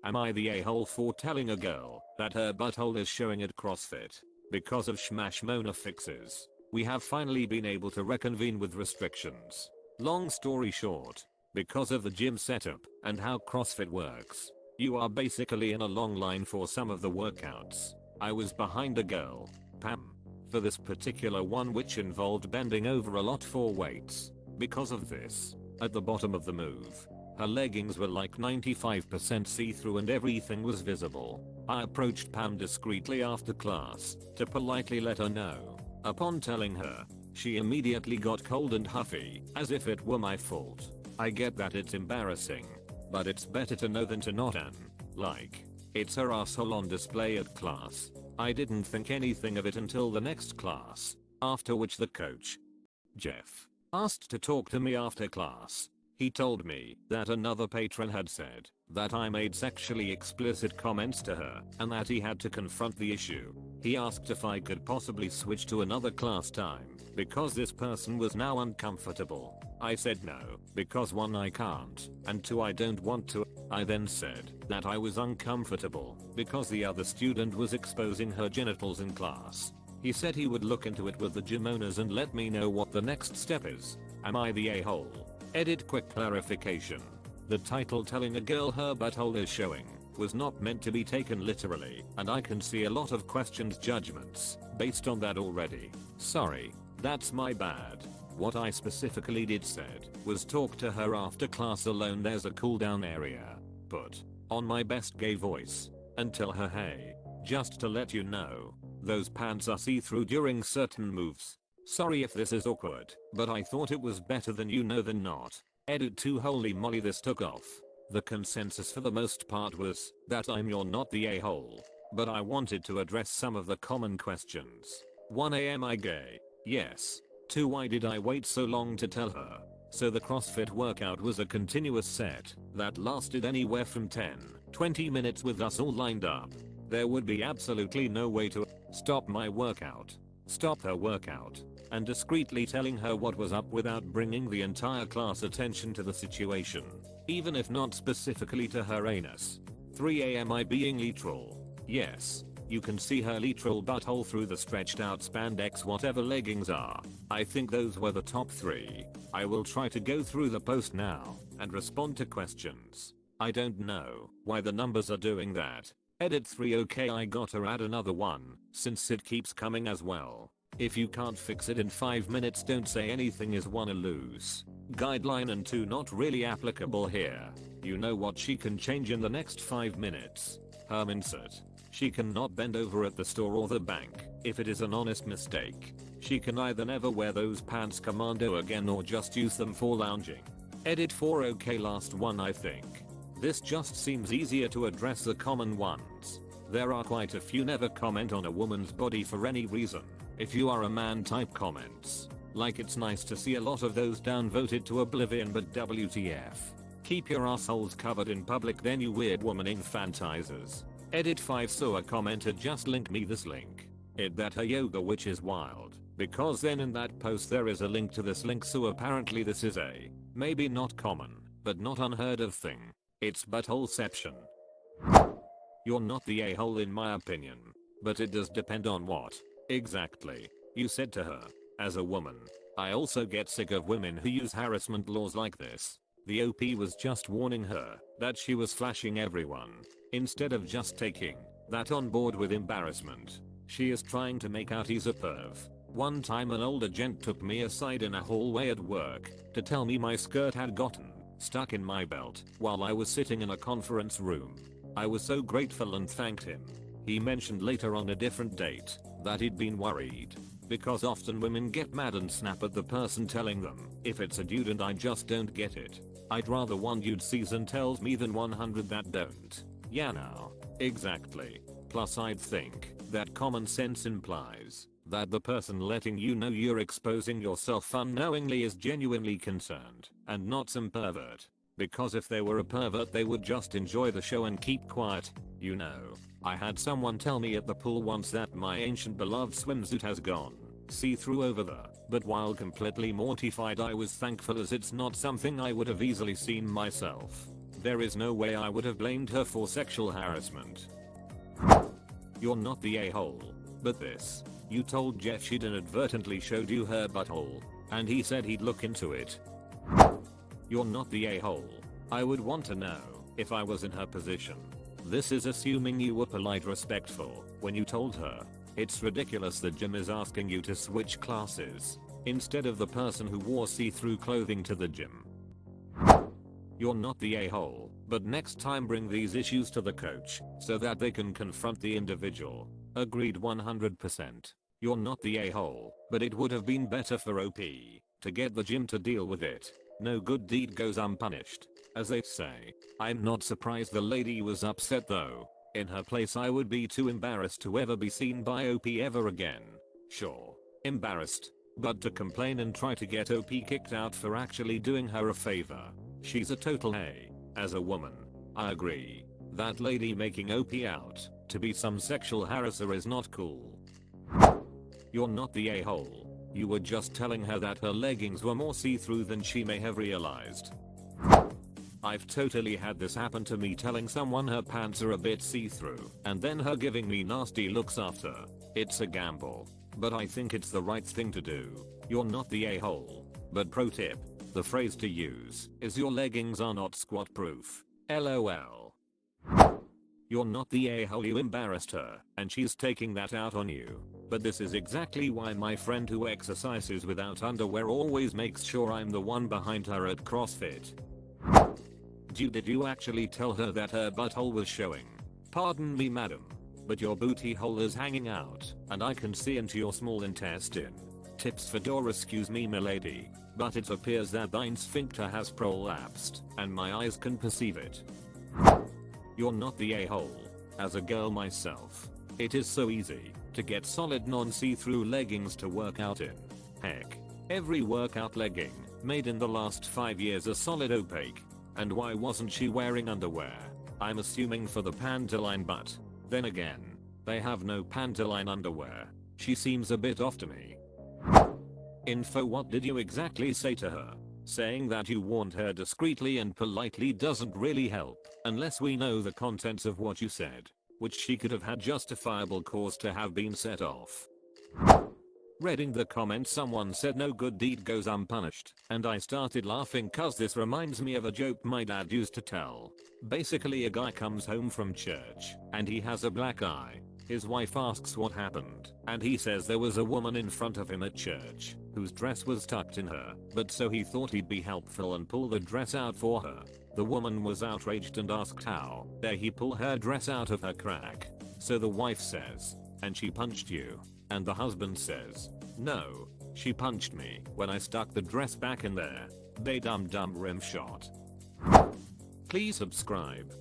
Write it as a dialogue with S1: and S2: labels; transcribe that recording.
S1: Am I the a-hole for telling a girl that her butthole is showing at CrossFit? Because of Shmashmona fixes, we have finally been able to reconvene with restrictions. Long story short, because of the gym setup and how CrossFit works, you are basically in a long line for some of the workouts. I was behind a girl, Pam, for this particular one, which involved bending over a lot for weights. Because of this, at the bottom of the move, her leggings were like 95% see-through and everything was visible. I approached Pam discreetly after class to politely let her know. Upon telling her, she immediately got cold and huffy, as if it were my fault. I get that it's embarrassing, but it's better to know than to not, and, like, it's her asshole on display at class. I didn't think anything of it until the next class, after which the coach, Jeff, asked to talk to me after class. He told me that another patron had said that I made sexually explicit comments to her and that he had to confront the issue. He asked if I could possibly switch to another class time because this person was now uncomfortable. I said no, because 1, I can't, and 2, I don't want to. I then said that I was uncomfortable because the other student was exposing her genitals in class. He said he would look into it with the gym owners and let me know what the next step is. Am I the a-hole? Edit quick clarification. The title telling a girl her butthole is showing was not meant to be taken literally, and I can see a lot of questions, judgments based on that already. Sorry, that's my bad. What I specifically did said was talk to her after class alone. There's a cool down area. Put on my best gay voice and tell her, hey, just to let you know, those pants are see-through during certain moves. Sorry if this is awkward, but I thought it was better than you know than not. Edit 2. Holy moly, this took off. The consensus for the most part was that you're not the a-hole, but I wanted to address some of the common questions. 1. Am I gay? Yes. 2. Why did I wait so long to tell her? So the CrossFit workout was a continuous set that lasted anywhere from 10-20 minutes with us all lined up. There would be absolutely no way to stop my workout, stop her workout, and discreetly telling her what was up without bringing the entire class attention to the situation, even if not specifically to her anus. 3. Am I being literal? Yes. You can see her literal butthole through the stretched out spandex whatever leggings are. I think those were the top 3. I will try to go through the post now and respond to questions. I don't know why the numbers are doing that. Edit 3. Okay, I gotta add another one since it keeps coming as well. If you can't fix it in 5 minutes, don't say anything is 1, a loose guideline, and 2, not really applicable here. You know what she can change in the next 5 minutes? Her insert. She cannot bend over at the store or the bank. If it is an honest mistake, she can either never wear those pants commando again or just use them for lounging. Edit 4. Okay, last one. I think this just seems easier to address the common ones. There are quite a few never comment on a woman's body for any reason. If you are a man, type comments like it's nice to see a lot of those downvoted to oblivion, but WTF. Keep your assholes covered in public, then, you weird woman infantilizers. Edit 5. So a commenter just linked me this link. It that her yoga, which is wild, because then in that post there is a link to this link, so apparently this is a maybe not common, but not unheard of thing. It's buttholeception. You're not the a-hole in my opinion, but it does depend on what exactly you said to her. As a woman, I also get sick of women who use harassment laws like this. The OP was just warning her that she was flashing everyone. Instead of just taking that on board with embarrassment, she is trying to make out he's a perv. One time an older gent took me aside in a hallway at work to tell me my skirt had gotten stuck in my belt while I was sitting in a conference room. I was so grateful and thanked him. He mentioned later on a different date that he'd been worried because often women get mad and snap at the person telling them. If it's a dude and I just don't get it, I'd rather one dude sees and tells me than 100 that don't. Yeah, now. Exactly. Plus I'd think that common sense implies that the person letting you know you're exposing yourself unknowingly is genuinely concerned and not some pervert. Because if they were a pervert they would just enjoy the show and keep quiet. You know, I had someone tell me at the pool once that my ancient beloved swimsuit has gone see-through over there, but while completely mortified I was thankful as it's not something I would have easily seen myself. There is no way I would have blamed her for sexual harassment. You're not the a-hole. But this. You told Jeff she'd inadvertently showed you her butthole, and he said he'd look into it. You're not the a-hole. I would want to know, if I was in her position. This is assuming you were polite respectful when you told her. It's ridiculous the gym is asking you to switch classes, instead of the person who wore see-through clothing to the gym. You're not the a-hole, but next time bring these issues to the coach, so that they can confront the individual. Agreed 100%. You're not the a-hole, but it would have been better for OP to get the gym to deal with it. No good deed goes unpunished, as they say. I'm not surprised the lady was upset though. In her place I would be too embarrassed to ever be seen by OP ever again. Sure, embarrassed, but to complain and try to get OP kicked out for actually doing her a favor. She's a total A. As a woman, I agree. That lady making OP out to be some sexual harasser is not cool. You're not the a-hole. You were just telling her that her leggings were more see-through than she may have realized. I've totally had this happen to me, telling someone her pants are a bit see-through and then her giving me nasty looks after. It's a gamble, but I think it's the right thing to do. You're not the a-hole. But pro tip, the phrase to use is your leggings are not squat proof. LOL. You're not the a-hole. You embarrassed her, and she's taking that out on you. But this is exactly why my friend who exercises without underwear always makes sure I'm the one behind her at CrossFit. Did you actually tell her that her butthole was showing? Pardon me madam, but your booty hole is hanging out, and I can see into your small intestine. Tips for door. Excuse me milady, but it appears that thine sphincter has prolapsed, and my eyes can perceive it. You're not the a-hole. As a girl myself, it is so easy to get solid non-see-through leggings to work out in. Heck, every workout legging made in the last 5 years are solid opaque. And why wasn't she wearing underwear? I'm assuming for the pantyline, but then again, they have no pantyline underwear. She seems a bit off to me. Info. What did you exactly say to her? Saying that you warned her discreetly and politely doesn't really help, unless we know the contents of what you said, which she could have had justifiable cause to have been set off. Reading the comment, someone said no good deed goes unpunished, and I started laughing cause this reminds me of a joke my dad used to tell. Basically, a guy comes home from church and he has a black eye. His wife asks what happened, and he says there was a woman in front of him at church whose dress was tucked in her, but so he thought he'd be helpful and pull the dress out for her. The woman was outraged and asked how dare he pull her dress out of her crack. So the wife says, "And she punched you?" And the husband says, "No, she punched me when I stuck the dress back in there." They dumb rim shot. Please subscribe.